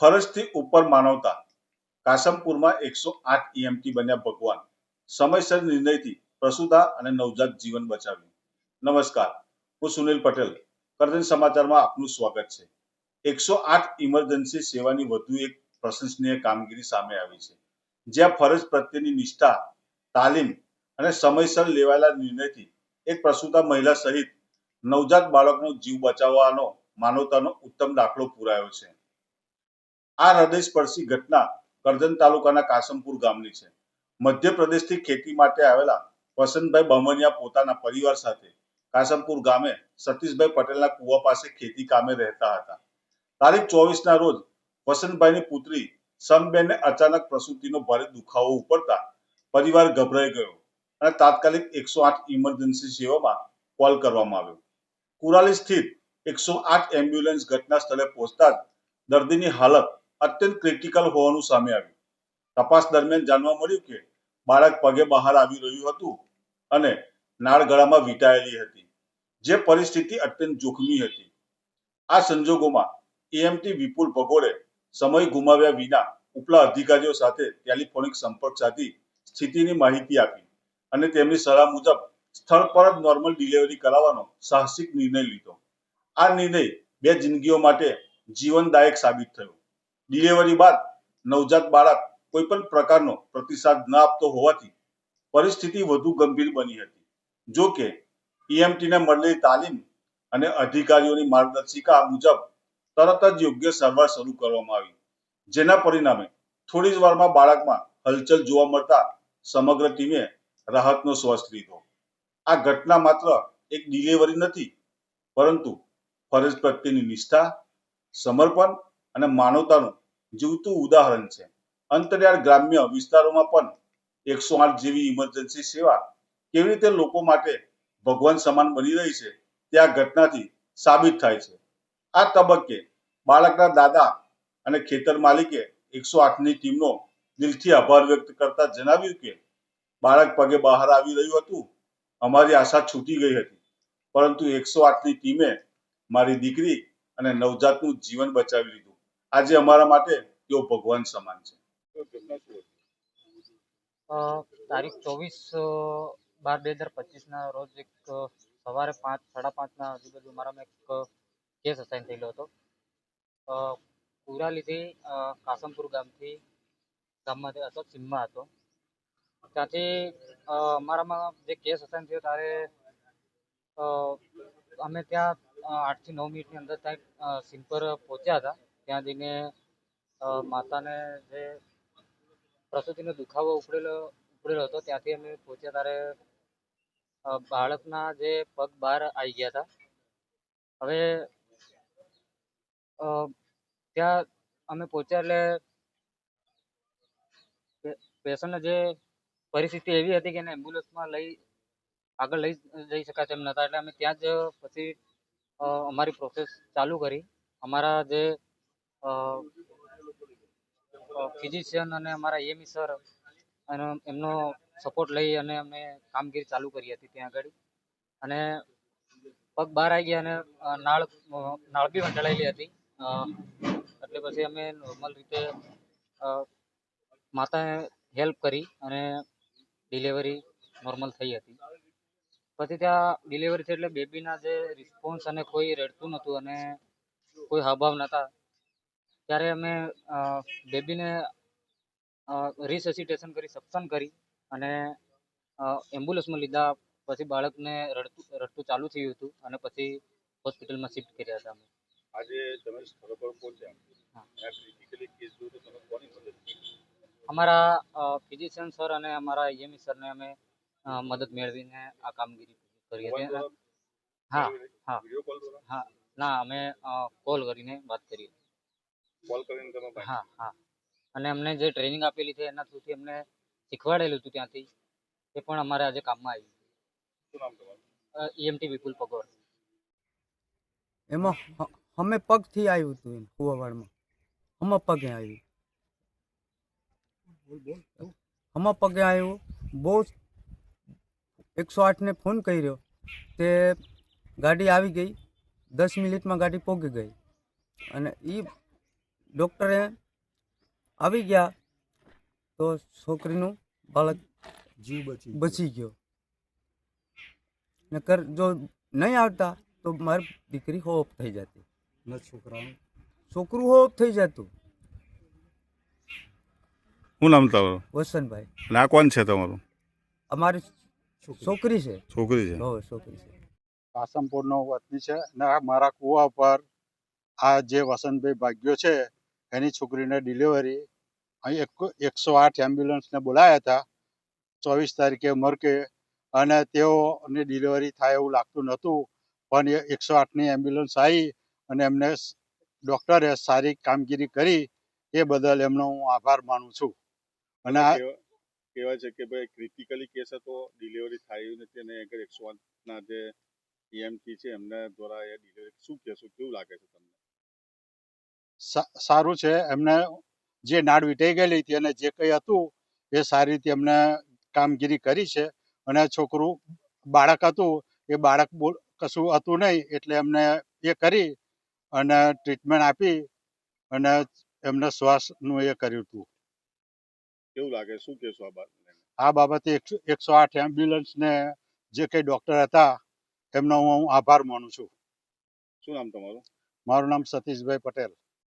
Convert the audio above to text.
ફરજથી ઉપર માનવતા કાસમપુરમાં 108 EMT બન્યા ભગવાન સમયસર નિર્ણયથી પ્રસૂતા અને નવજાત જીવન બચાવ્યું। નમસ્કાર, હું સુનિલ પટેલ, કરજણ સમાચારમાં આપનું સ્વાગત છે। 108 ઇમરજન્સી સેવાની વધુ એક પ્રશંસનીય કામગીરી સામે આવી છે, જ્યાં ફરજ પ્રત્યેની નિષ્ઠા, તાલીમ અને સમયસર લેવાયેલા નિર્ણયથી એક પ્રસૂતા મહિલા સહિત નવજાત બાળકનો જીવ બચાવવાનો માનવતાનો ઉત્તમ દાખલો પુરાયો છે। આ હૃદયસ્પર્શી ઘટના કરજણ તાલુકાના કાસમપુર ગામની છે। મધ્યપ્રદેશથી ખેતી માટે આવેલા વસંતભાઈ બામણિયા પોતાના પરિવાર સાથે કાસમપુર ગામે સતીશભાઈ પટેલના કુવા પાસે ખેતી કામે રહેતા હતા। તારીખ 24ના રોજ વસંતભાઈની પુત્રી સમબેનને અચાનક પ્રસૂતિનો ભારે દુખાવો ઉપડતા પરિવાર ગભરાઈ ગયો અને તાત્કાલિક 108 ઇમરજન્સી સેવામાં કોલ કરવામાં આવ્યો। કુરાલી સ્થિત 108 એમ્બ્યુલન્સ ઘટના સ્થળે પહોંચતા જ દર્દીની હાલત અત્યંત ક્રિટિકલ હોવાનું સામે આવ્યું। તપાસ દરમિયાન જાણવા મળ્યું કે બાળક પગે બહાર આવી રહ્યું હતું અને નાળ ગળામાં વીંટાયેલી હતી, જે પરિસ્થિતિ અત્યંત જોખમી હતી। આ સંજોગોમાં EMT વિપુલ ભગોડે સમય ગુમાવ્યા વિના ઉપલા અધિકારીઓ સાથે ટેલિફોનિક સંપર્ક સાધી સ્થિતિની માહિતી આપી અને તેમની સલાહ મુજબ સ્થળ પર જ નોર્મલ ડિલિવરી કરાવવાનો સાહસિક નિર્ણય લીધો। આ નિર્ણય બે જિંદગીઓ માટે જીવનદાયક સાબિત થયો। ડિલિવરી બાદ નવજાત બાળક કોઈ પણ પ્રકારનો પ્રતિસાદ ન આપતો હોવાથી પરિસ્થિતિ વધુ ગંભીર બની હતી। જો કે EMTને મળેલી તાલીમ અને અધિકારીઓની માર્ગદર્શિકા મુજબ તરત જ યોગ્ય સારવાર શરૂ કરવામાં આવી, જેના પરિણામે થોડી જ વારમાં બાળકમાં હલચલ જોવા મળતા સમગ્ર ટીમે રાહતનો શ્વાસ લીધો। આ ઘટના માત્ર એક ડિલિવરી નથી, પરંતુ ફરજ પ્રત્યેની નિષ્ઠા, સમર્પણ અને માનવતાનું જીવતું ઉદાહરણ છે। અંતરિયાળ ગ્રામ્ય વિસ્તારોમાં પણ 108 જેવી ઇમરજન્સી સેવા કેવી રીતે લોકો માટે ભગવાન સમાન બની રહી છે, તે આ ઘટનાથી સાબિત થાય છે। આ તબક્કે બાળકના દાદા અને ખેતર માલિકે 108ની ટીમનો દિલથી આભાર વ્યક્ત કરતા જણાવ્યું કે બાળક પગે બહાર આવી રહ્યું હતું, અમારી આશા છૂટી ગઈ હતી, પરંતુ 108ની ટીમે મારી દીકરી અને નવજાતનું જીવન બચાવી લીધું। આજે અમારા માટે તેઓ ભગવાન સમાન છે। તારીખ 24/12/2025ના રોજ એક સવારે 5:30ના આજુબાજુ મારામાં એક કેસ અસાઇન થયેલો હતો। કુરાલીથી કાસમપુર ગામમાંથી હતો, સીમમાં હતો। ત્યાંથી અમારામાં જે કેસ અસાઇન થયો ત્યારે અમે ત્યાં 8 થી 9 મિનિટની અંદર ત્યાં સીમ પર પહોંચ્યા હતા। ત્યાં જઈને માતાને જે પ્રસૂતિનો દુખાવો ઉપડેલો હતો ત્યાંથી અમે પહોંચ્યા ત્યારે બાળકના જે પગ બહાર આવી ગયા હતા। હવે ત્યાં અમે પહોંચ્યા એટલે પેશન્ટને જે પરિસ્થિતિ એવી હતી કે એને એમ્બ્યુલન્સમાં આગળ લઈ જઈ શકાય તેમ નહોતા, એટલે અમે ત્યાં જ પછી અમારી પ્રોસેસ ચાલુ કરી। અમારા જે ફિઝિશિયન અને અમારા EME સર અને એમનો સપોર્ટ લઈ અને અમે કામગીરી ચાલુ કરી હતી ત્યાં આગળ। અને પગ બહાર આવી ગયા અને નાળ બી વંઢાળેલી હતી, એટલે પછી અમે નોર્મલ રીતે માતાને હેલ્પ કરી અને ડિલિવરી નોર્મલ થઈ હતી। પછી ત્યાં ડિલિવરી થઈ એટલે બેબીના જે રિસ્પોન્સ અને કોઈ રડતું નહોતું અને કોઈ હાવભાવ નહોતા, ત્યારે અમે બેબીને રિસેસિટેશન કરી, સક્શન કરી અને એમ્બ્યુલન્સમાં લીધા। પછી બાળકને રડતું ચાલુ થયું હતું અને પછી હોસ્પિટલમાં શિફ્ટ કર્યા હતા અમે। આજે તમે સ્થળ પર પહોંચ્યા, ક્રિટિકલી કેસ જોયું તો તમે કોની મદદ કરી? અમારા ફિઝિશિયન સર અને અમારા EME સરને અમે મદદ મેળવીને આ કામગીરી કરી હતી। હા હા હા, ના, અમે કોલ કરીને વાત કરી। કોલ કરીને તમે? હા હા, અને અમને જે ટ્રેનિંગ આપેલી છે એના થ્રુથી અમને શીખવાડેલું હતું ત્યાંથી, એ પણ અમારે આજે કામમાં આવ્યું। શું નામ તમારું? EMT વિપુલ પગોર। એમાં અમે પગથી આવ્યું હતું, એમ કુવાવાડમાં અમે પગે આવ્યું, અમે પગે આવ્યું। બહુ 108ને ફોન કર્યો તે ગાડી આવી ગઈ, 10 મિનિટમાં ગાડી પહોંચી ગઈ અને એ ડૉક્ટરે આવી ગયા તો છોકરીનું બાળક જીવ બચી ગયો. નકર જો નહીં આવતા તો મારી દીકરી હોપ થઈ જતી, ન છોકરાનું છોકરું હોપ થઈ જતું. શું નામ તમારું? વસંતભાઈ અને આ કોણ છે તમારું? અમારી છોકરી છે. છોકરી છે. હો છોકરી છે. કાસમપુરનો વતની છે અને આ મારા કુવા પર આ જે વસંતભાઈ ભાગ્યો છે એની છોકરીને ડિલિવરી અહીં 108 એમ્બ્યુલન્સને બોલાયા હતા 24 તારીખે મરકે, અને તેઓની ડિલિવરી થાય એવું લાગતું નહોતું, પણ એ 108ની એમ્બ્યુલન્સ આવી અને એમને ડૉક્ટરે સારી કામગીરી કરી, એ બદલ એમનો હું આભાર માનું છું. અને આ કહેવાય છે કે ભાઈ ક્રિટિકલી કેસ હતો, ડિલિવરી થાય નથી અને આગળ 108ના જે EMT છે એમના દ્વારા એ ડિલિવરી, શું કહેશો, કેવું લાગે છે તમને? સારું છે. એમને જે નાડ વીંટાઈ ગયેલી હતી અને જે કંઈ હતું એ સારી રીતે એમને કામગીરી કરી છે. અને છોકરું બાળક હતું એ બાળક કશું હતું નહીં એટલે એમને એ કરી અને ટ્રીટમેન્ટ આપી અને એમને શ્વાસનું એ કર્યું હતું. કેવું લાગે, શું કહેશો આ બાબતે? આ બાબતે 108 એમ્બ્યુલન્સને જે કંઈ ડૉક્ટર હતા એમનો હું આભાર માનું છું. શું નામ તમારું? મારું નામ સતીશભાઈ પટેલ.